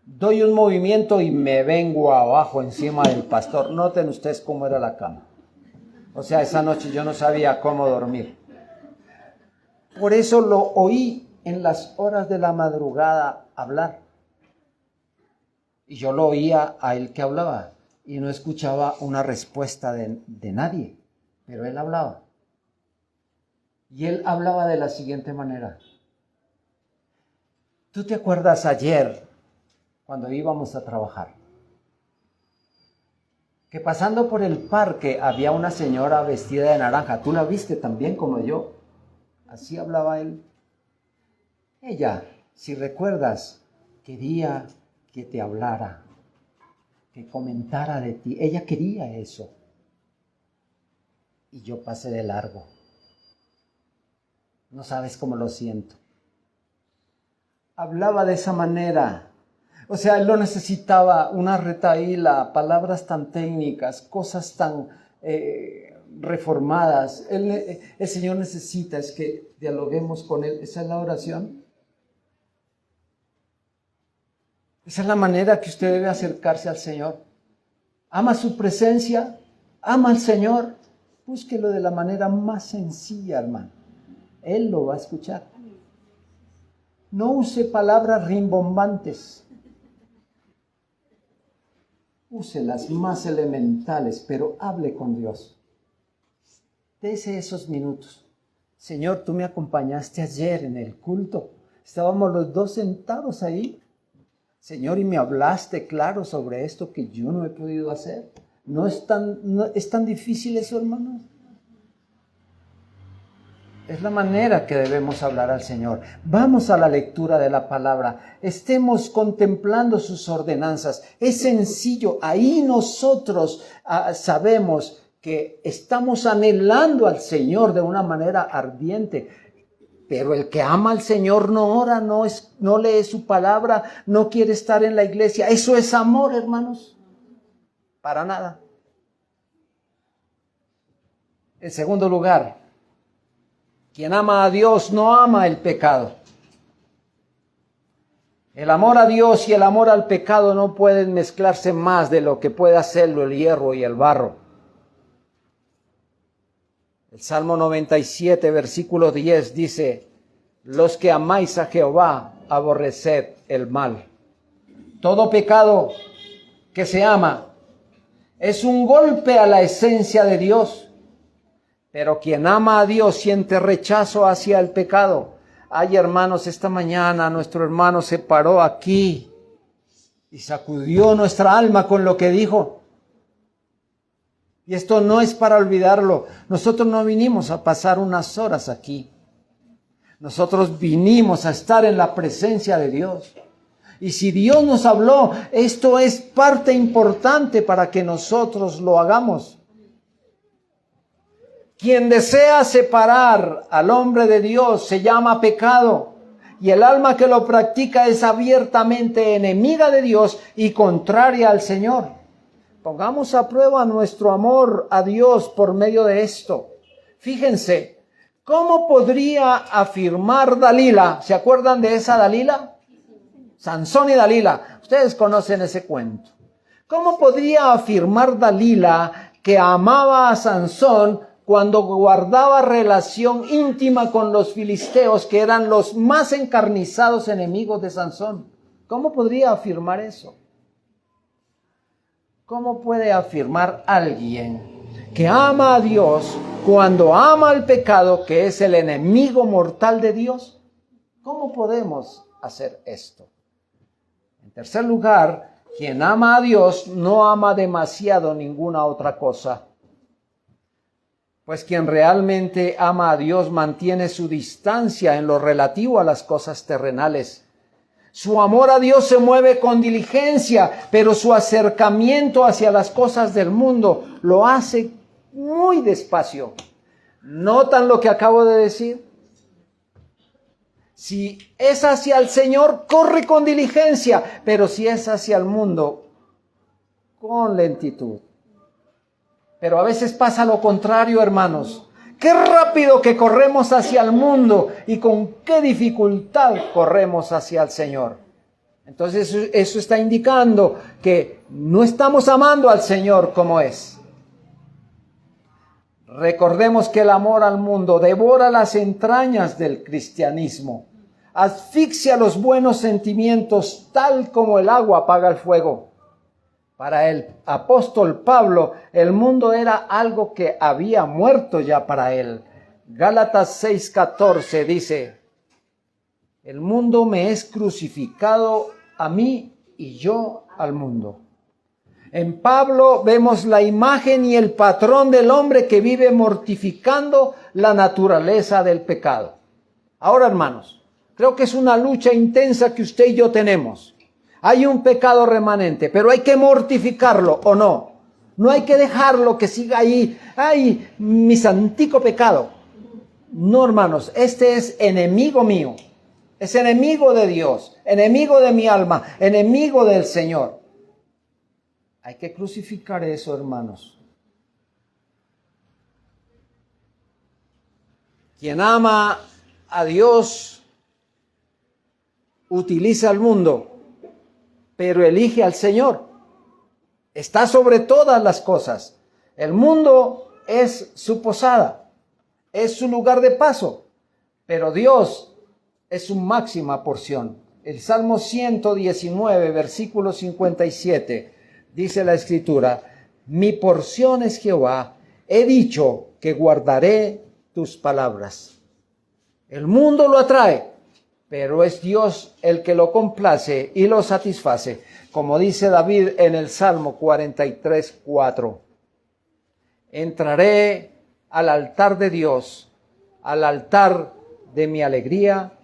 Doy un movimiento y me vengo abajo encima del pastor. Noten ustedes cómo era la cama. O sea, esa noche yo no sabía cómo dormir. Por eso lo oí en las horas de la madrugada hablar. Y yo lo oía a él que hablaba. Y no escuchaba una respuesta de nadie. Pero él hablaba. Y él hablaba de la siguiente manera. ¿Tú te acuerdas ayer cuando íbamos a trabajar? Que pasando por el parque había una señora vestida de naranja. ¿Tú la viste también como yo? Así hablaba él. Ella, si recuerdas, quería que te hablara, que comentara de ti. Ella quería eso. Y yo pasé de largo. No sabes cómo lo siento. Hablaba de esa manera. O sea, él no necesitaba una retahíla, palabras tan técnicas, cosas tan reformadas. El Señor necesita es que dialoguemos con Él. ¿Esa es la oración? Esa es la manera que usted debe acercarse al Señor. ¿Ama su presencia? ¿Ama al Señor? Búsquelo de la manera más sencilla, hermano. Él lo va a escuchar. No use palabras rimbombantes. Use las más elementales, pero hable con Dios. Dese esos minutos. Señor, tú me acompañaste ayer en el culto. Estábamos los 2 sentados ahí. Señor, y me hablaste claro sobre esto que yo no he podido hacer. ¿No es tan difícil eso, hermanos? Es la manera que debemos hablar al Señor. Vamos a la lectura de la palabra. Estemos contemplando sus ordenanzas. Es sencillo. Ahí nosotros sabemos que estamos anhelando al Señor de una manera ardiente. Pero el que ama al Señor no ora, no lee su palabra, no quiere estar en la iglesia. Eso es amor, hermanos. Para nada. En segundo lugar, quien ama a Dios no ama el pecado. El amor a Dios y el amor al pecado no pueden mezclarse más de lo que puede hacerlo el hierro y el barro. El Salmo 97, versículo 10 dice, los que amáis a Jehová, aborreced el mal. Todo pecado que se ama es un golpe a la esencia de Dios. Pero quien ama a Dios siente rechazo hacia el pecado. Ay, hermanos, esta mañana nuestro hermano se paró aquí y sacudió nuestra alma con lo que dijo. Y esto no es para olvidarlo. Nosotros no vinimos a pasar unas horas aquí. Nosotros vinimos a estar en la presencia de Dios. Y si Dios nos habló, esto es parte importante para que nosotros lo hagamos. Quien desea separar al hombre de Dios se llama pecado. Y el alma que lo practica es abiertamente enemiga de Dios y contraria al Señor. Pongamos a prueba nuestro amor a Dios por medio de esto. Fíjense, ¿Cómo podría afirmar Dalila? ¿Se acuerdan de esa Dalila? Sansón y Dalila. Ustedes conocen ese cuento. ¿Cómo podría afirmar Dalila que amaba a Sansón cuando guardaba relación íntima con los filisteos, que eran los más encarnizados enemigos de Sansón? ¿Cómo podría afirmar eso? ¿Cómo puede afirmar alguien que ama a Dios cuando ama al pecado, que es el enemigo mortal de Dios? ¿Cómo podemos hacer esto? En tercer lugar, quien ama a Dios no ama demasiado ninguna otra cosa. Pues quien realmente ama a Dios mantiene su distancia en lo relativo a las cosas terrenales. Su amor a Dios se mueve con diligencia, pero su acercamiento hacia las cosas del mundo lo hace muy despacio. ¿Notan lo que acabo de decir? Si es hacia el Señor, corre con diligencia, pero si es hacia el mundo, con lentitud. Pero a veces pasa lo contrario, hermanos. Qué rápido que corremos hacia el mundo y con qué dificultad corremos hacia el Señor. Entonces eso está indicando que no estamos amando al Señor como es. Recordemos que el amor al mundo devora las entrañas del cristianismo, asfixia los buenos sentimientos tal como el agua apaga el fuego. Para el apóstol Pablo, el mundo era algo que había muerto ya para él. Gálatas 6:14 dice: el mundo me es crucificado a mí y yo al mundo. En Pablo vemos la imagen y el patrón del hombre que vive mortificando la naturaleza del pecado. Ahora, hermanos, creo que es una lucha intensa que usted y yo tenemos. Hay un pecado remanente, pero hay que mortificarlo, ¿o no? No hay que dejarlo que siga ahí. ¡Ay, mi santico pecado! No, hermanos, este es enemigo mío. Es enemigo de Dios, enemigo de mi alma, enemigo del Señor. Hay que crucificar eso, hermanos. Quien ama a Dios utiliza al mundo, pero elige al Señor. Está sobre todas las cosas. El mundo es su posada, es su lugar de paso, pero Dios es su máxima porción. El Salmo 119, versículo 57, dice la Escritura: mi porción es Jehová, he dicho que guardaré tus palabras. El mundo lo atrae, pero es Dios el que lo complace y lo satisface, como dice David en el Salmo 43:4. Entraré al altar de Dios, al altar de mi alegría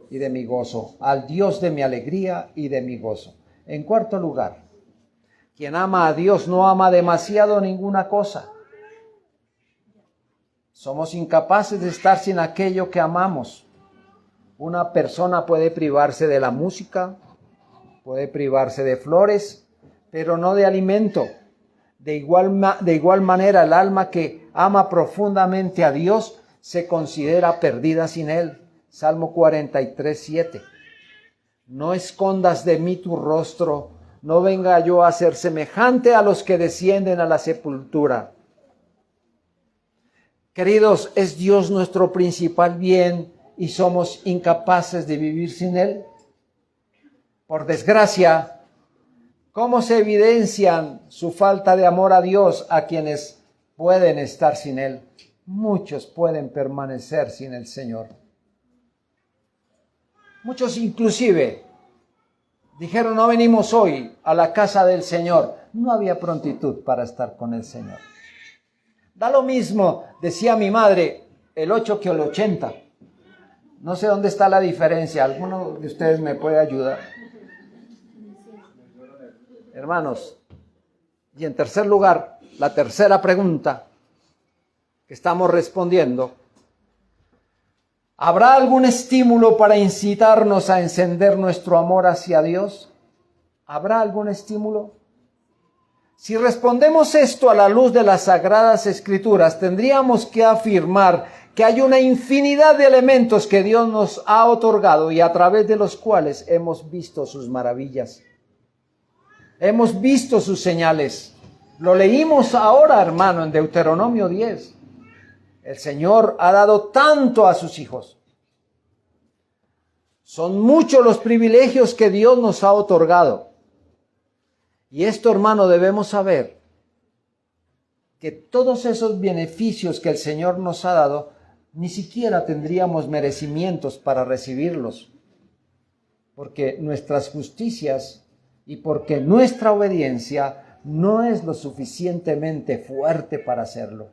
y de mi gozo, al Dios de mi alegría y de mi gozo. En cuarto lugar, quien ama a Dios no ama demasiado ninguna cosa. Somos incapaces de estar sin aquello que amamos. Una persona puede privarse de la música, puede privarse de flores, pero no de alimento. De igual manera, el alma que ama profundamente a Dios se considera perdida sin Él. Salmo 43:7. No escondas de mí tu rostro, no venga yo a ser semejante a los que descienden a la sepultura. Queridos, ¿es Dios nuestro principal bien y somos incapaces de vivir sin Él? Por desgracia, ¿cómo se evidencian su falta de amor a Dios a quienes pueden estar sin Él? Muchos pueden permanecer sin el Señor. Muchos inclusive dijeron: no venimos hoy a la casa del Señor. No había prontitud para estar con el Señor. Da lo mismo, decía mi madre, el 8 que el 80. No sé dónde está la diferencia. ¿Alguno de ustedes me puede ayudar? Hermanos, y en tercer lugar, la tercera pregunta que estamos respondiendo: ¿habrá algún estímulo para incitarnos a encender nuestro amor hacia Dios? ¿Habrá algún estímulo? Si respondemos esto a la luz de las Sagradas Escrituras, tendríamos que afirmar que hay una infinidad de elementos que Dios nos ha otorgado y a través de los cuales hemos visto sus maravillas. Hemos visto sus señales. Lo leímos ahora, hermano, en Deuteronomio 10. El Señor ha dado tanto a sus hijos. Son muchos los privilegios que Dios nos ha otorgado. Y esto, hermano, debemos saber que todos esos beneficios que el Señor nos ha dado, ni siquiera tendríamos merecimientos para recibirlos. Porque nuestras justicias y porque nuestra obediencia no es lo suficientemente fuerte para hacerlo.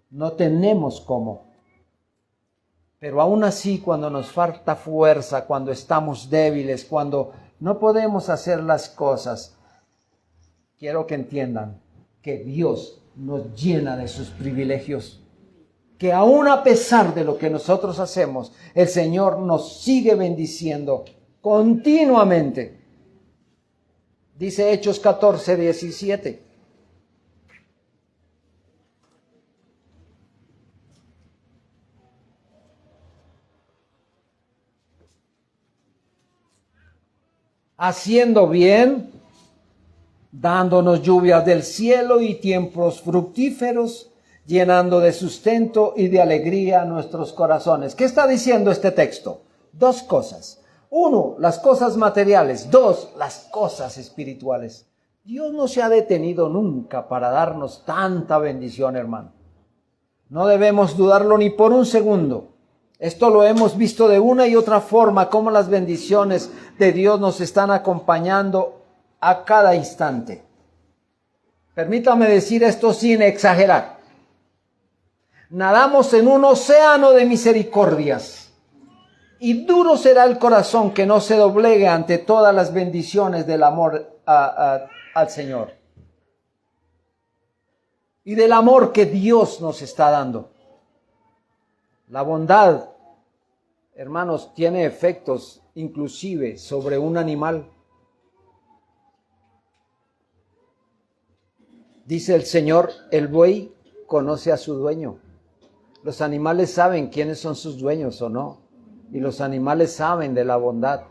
No tenemos cómo. Pero aún así, cuando nos falta fuerza, cuando estamos débiles, cuando no podemos hacer las cosas, quiero que entiendan que Dios nos llena de sus privilegios. Que aún a pesar de lo que nosotros hacemos, el Señor nos sigue bendiciendo continuamente. Dice Hechos 14:17. Haciendo bien, dándonos lluvias del cielo y tiempos fructíferos, llenando de sustento y de alegría nuestros corazones. ¿Qué está diciendo este texto? Dos cosas. Uno, las cosas materiales. Dos, las cosas espirituales. Dios no se ha detenido nunca para darnos tanta bendición, hermano. No debemos dudarlo ni por un segundo. Esto lo hemos visto de una y otra forma, cómo las bendiciones de Dios nos están acompañando a cada instante. Permítame decir esto sin exagerar. Nadamos en un océano de misericordias y duro será el corazón que no se doblegue ante todas las bendiciones del amor al Señor y del amor que Dios nos está dando. La bondad, hermanos, tiene efectos inclusive sobre un animal. Dice el Señor, el buey conoce a su dueño. Los animales saben quiénes son sus dueños o no. Y los animales saben de la bondad.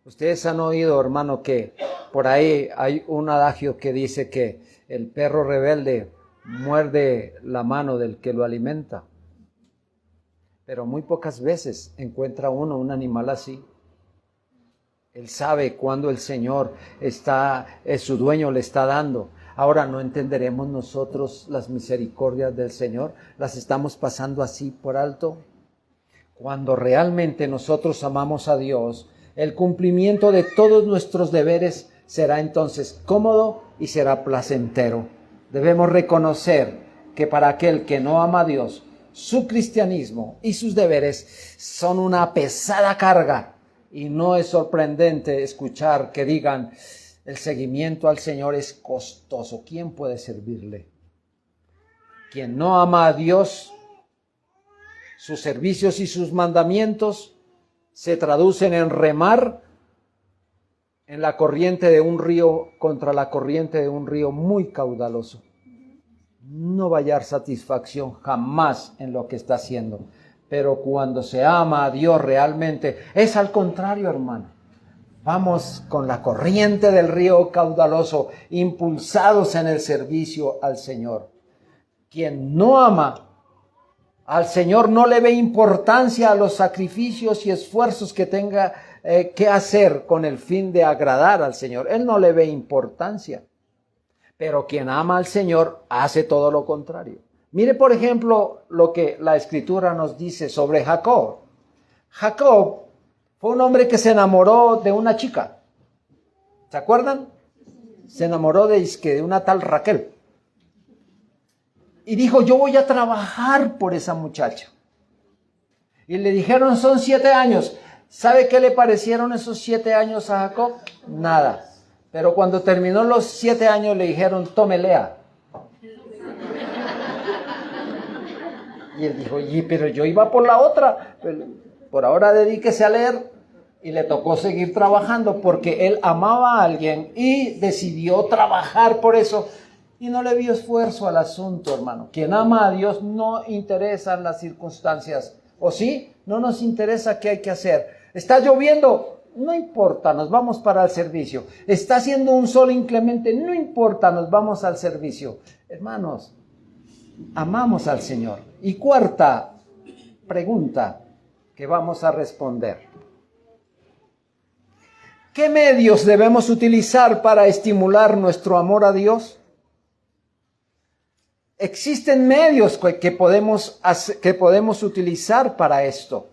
Ustedes han oído, hermano, que por ahí hay un adagio que dice que el perro rebelde muerde la mano del que lo alimenta. Pero muy pocas veces encuentra uno un animal así. Él sabe cuándo el Señor su dueño le está dando. Ahora, ¿no entenderemos nosotros las misericordias del Señor? ¿Las estamos pasando así por alto? Cuando realmente nosotros amamos a Dios, el cumplimiento de todos nuestros deberes será entonces cómodo y será placentero. Debemos reconocer que para aquel que no ama a Dios, su cristianismo y sus deberes son una pesada carga. Y no es sorprendente escuchar que digan, el seguimiento al Señor es costoso. ¿Quién puede servirle? Quien no ama a Dios, sus servicios y sus mandamientos se traducen en remar en la corriente de un río contra la corriente de un río muy caudaloso. No va a hallar satisfacción jamás en lo que está haciendo. Pero cuando se ama a Dios realmente, es al contrario, hermano. Vamos con la corriente del río caudaloso, impulsados en el servicio al Señor. Quien no ama al Señor no le ve importancia a los sacrificios y esfuerzos que tenga que hacer con el fin de agradar al Señor. Él no le ve importancia. Pero quien ama al Señor hace todo lo contrario. Mire, por ejemplo, lo que la Escritura nos dice sobre Jacob. Jacob fue un hombre que se enamoró de una chica. ¿Se acuerdan? Se enamoró de una tal Raquel. Y dijo, yo voy a trabajar por esa muchacha. Y le dijeron, son 7 años. ¿Sabe qué le parecieron esos 7 años a Jacob? Nada. Pero cuando terminó los 7 años le dijeron, tome, lea. Y él dijo, pero yo iba por la otra. Por ahora dedíquese a leer. Y le tocó seguir trabajando porque él amaba a alguien y decidió trabajar por eso. Y no le vio esfuerzo al asunto, hermano. Quien ama a Dios no interesan las circunstancias. ¿O sí? No nos interesa qué hay que hacer. Está lloviendo, no importa, nos vamos para el servicio. Está haciendo un sol inclemente, no importa, nos vamos al servicio. Hermanos, amamos al Señor. Y cuarta pregunta que vamos a responder. ¿Qué medios debemos utilizar para estimular nuestro amor a Dios? Existen medios que podemos utilizar para esto.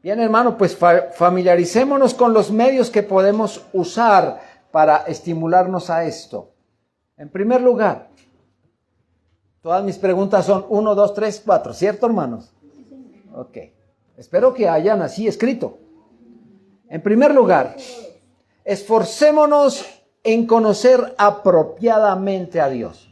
Bien, hermano, pues familiaricémonos con los medios que podemos usar para estimularnos a esto. En primer lugar, todas mis preguntas son 1, 2, 3, 4, ¿cierto, hermanos? Ok. Espero que hayan así escrito. En primer lugar, esforcémonos en conocer apropiadamente a Dios.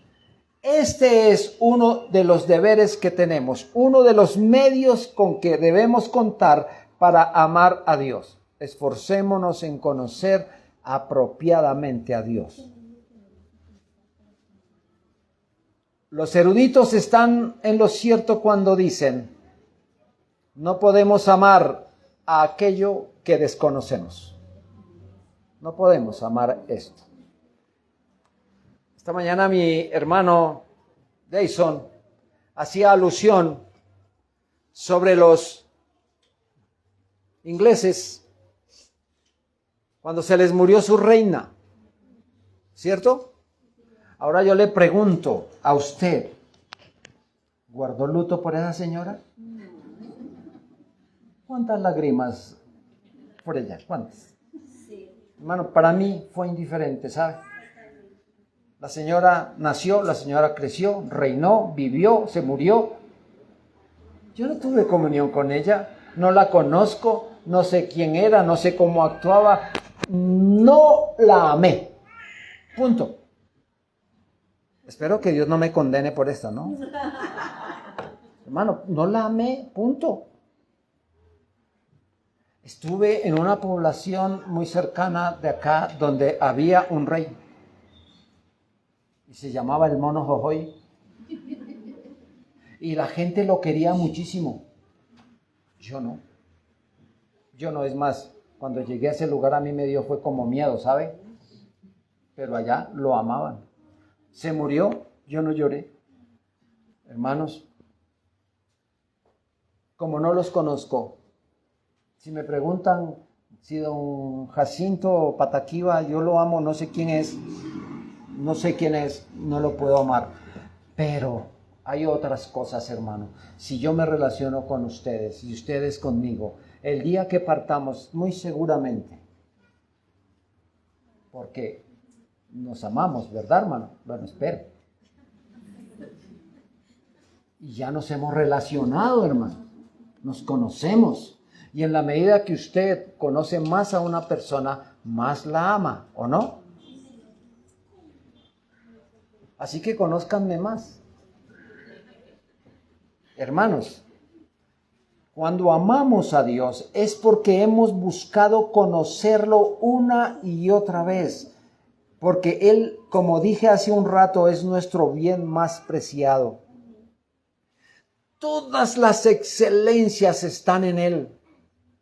Este es uno de los deberes que tenemos, uno de los medios con que debemos contar para amar a Dios. Esforcémonos en conocer apropiadamente a Dios. Los eruditos están en lo cierto cuando dicen, no podemos amar a aquello que desconocemos. No podemos amar esto. Esta mañana mi hermano Jason hacía alusión sobre los ingleses cuando se les murió su reina, ¿cierto? Ahora yo le pregunto a usted, ¿guardó luto por esa señora? ¿Cuántas lágrimas por ella? ¿Cuántas? Hermano, para mí fue indiferente, ¿sabe? La señora nació, la señora creció, reinó, vivió, se murió. Yo no tuve comunión con ella, no la conozco, no sé quién era, no sé cómo actuaba, no la amé. Punto. Espero que Dios no me condene por esta, ¿no? Hermano, no la amé, punto. Estuve en una población muy cercana de acá donde había un rey. Y se llamaba el Mono Jojoy. Y la gente lo quería muchísimo. Yo no, es más, cuando llegué a ese lugar a mí me dio fue como miedo, ¿sabe? Pero allá lo amaban. Se murió, yo no lloré. Hermanos, como no los conozco, si me preguntan si don Jacinto Pataquiva, yo lo amo, no sé quién es, no lo puedo amar. Pero hay otras cosas, hermano. Si yo me relaciono con ustedes y ustedes conmigo, el día que partamos, muy seguramente, porque nos amamos, ¿verdad, hermano? Bueno, espero. Y ya nos hemos relacionado, hermano. Nos conocemos. Y en la medida que usted conoce más a una persona, más la ama, ¿o no? Así que conózcanme más. Hermanos, cuando amamos a Dios es porque hemos buscado conocerlo una y otra vez. Porque Él, como dije hace un rato, es nuestro bien más preciado. Todas las excelencias están en Él.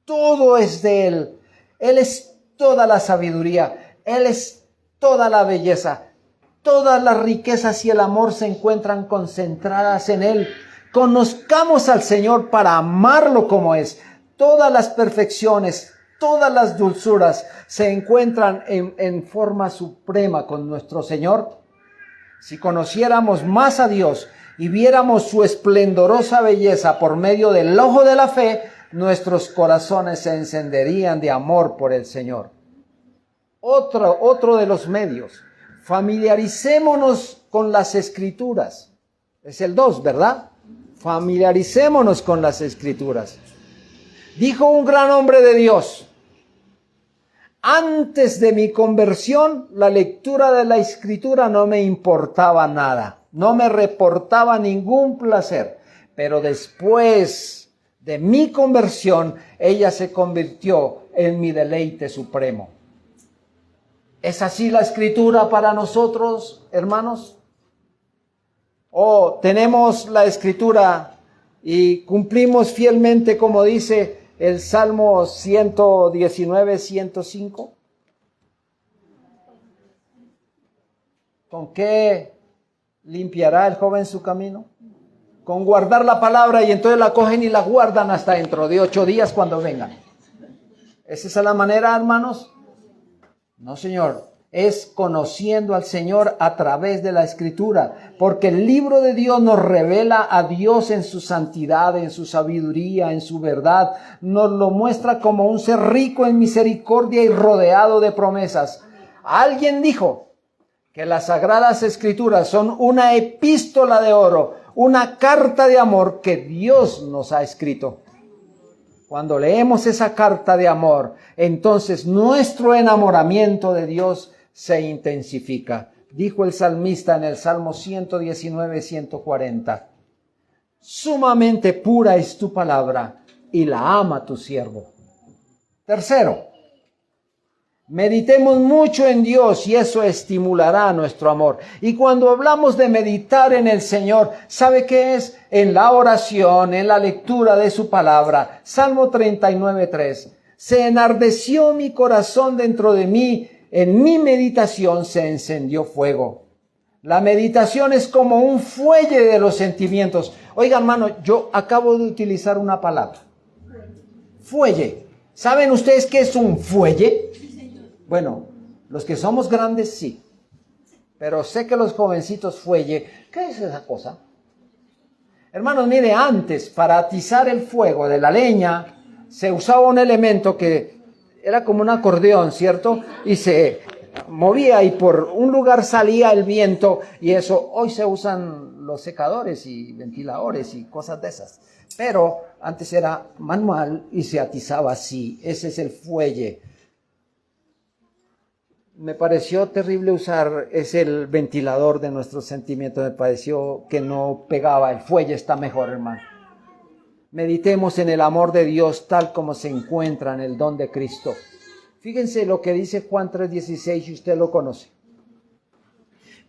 Todo es de Él. Él es toda la sabiduría. Él es toda la belleza. Todas las riquezas y el amor se encuentran concentradas en Él. Conozcamos al Señor para amarlo como es. Todas las perfecciones, todas las dulzuras se encuentran en forma suprema con nuestro Señor. Si conociéramos más a Dios y viéramos su esplendorosa belleza por medio del ojo de la fe, nuestros corazones se encenderían de amor por el Señor. Otro de los medios. Familiaricémonos con las Escrituras. Es el 2, ¿verdad? Familiaricémonos con las Escrituras. Dijo un gran hombre de Dios: antes de mi conversión, la lectura de la Escritura no me importaba nada, no me reportaba ningún placer, pero después de mi conversión, ella se convirtió en mi deleite supremo. ¿Es así la Escritura para nosotros, hermanos? ¿O tenemos la Escritura y cumplimos fielmente como dice el Salmo 119, 105? ¿Con qué limpiará el joven su camino? Con guardar la palabra, y entonces la cogen y la guardan hasta dentro de 8 días cuando vengan. ¿Es esa la manera, hermanos? No, Señor. Es conociendo al Señor a través de la Escritura, porque el libro de Dios nos revela a Dios en su santidad, en su sabiduría, en su verdad. Nos lo muestra como un ser rico en misericordia y rodeado de promesas. Alguien dijo que las Sagradas Escrituras son una epístola de oro, una carta de amor que Dios nos ha escrito. Cuando leemos esa carta de amor, entonces nuestro enamoramiento de Dios se intensifica. Dijo el salmista en el Salmo 119, 140. Sumamente pura es tu palabra y la ama tu siervo. Tercero, meditemos mucho en Dios y eso estimulará nuestro amor. Y cuando hablamos de meditar en el Señor, ¿sabe qué es? En la oración, en la lectura de su palabra. Salmo 39, 3. Se enardeció mi corazón dentro de mí, en mi meditación se encendió fuego. La meditación es como un fuelle de los sentimientos. Oiga, hermano, yo acabo de utilizar una palabra. Fuelle. ¿Saben ustedes qué es un fuelle? Bueno, los que somos grandes sí. Pero sé que los jovencitos fuelle, ¿qué es esa cosa? Hermanos, mire, antes para atizar el fuego de la leña se usaba un elemento que era como un acordeón, ¿cierto? Y se movía y por un lugar salía el viento y eso. Hoy se usan los secadores y ventiladores y cosas de esas. Pero antes era manual y se atizaba así. Ese es el fuelle. Me pareció terrible usar, es el ventilador de nuestros sentimientos. Me pareció que no pegaba. El fuelle está mejor, hermano. Meditemos en el amor de Dios tal como se encuentra en el don de Cristo. Fíjense lo que dice Juan 3:16 y usted lo conoce.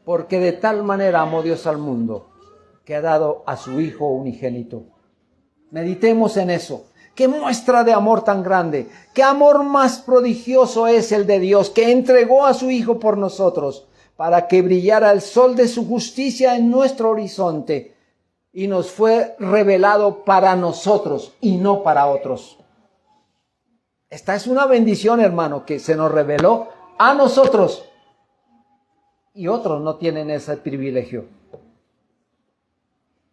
Porque de tal manera amó Dios al mundo que ha dado a su Hijo unigénito. Meditemos en eso. ¡Qué muestra de amor tan grande! ¡Qué amor más prodigioso es el de Dios, que entregó a su Hijo por nosotros, para que brillara el sol de su justicia en nuestro horizonte, y nos fue revelado para nosotros y no para otros? Esta es una bendición, hermano, que se nos reveló a nosotros, y otros no tienen ese privilegio.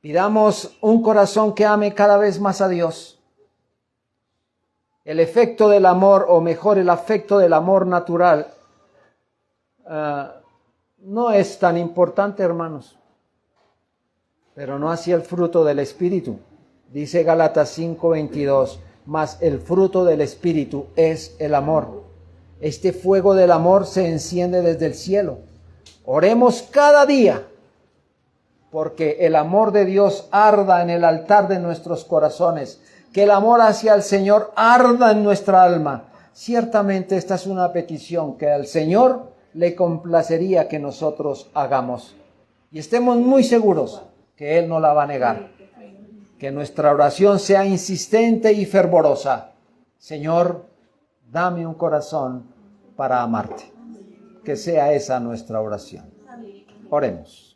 Pidamos un corazón que ame cada vez más a Dios. El efecto del amor, o mejor, el afecto del amor natural, no es tan importante, hermanos, pero no así el fruto del Espíritu. Dice Gálatas 5:22, mas el fruto del Espíritu es el amor. Este fuego del amor se enciende desde el cielo. Oremos cada día porque el amor de Dios arda en el altar de nuestros corazones, que el amor hacia el Señor arda en nuestra alma. Ciertamente esta es una petición que al Señor le complacería que nosotros hagamos. Y estemos muy seguros que Él no la va a negar. Que nuestra oración sea insistente y fervorosa. Señor, dame un corazón para amarte. Que sea esa nuestra oración. Oremos.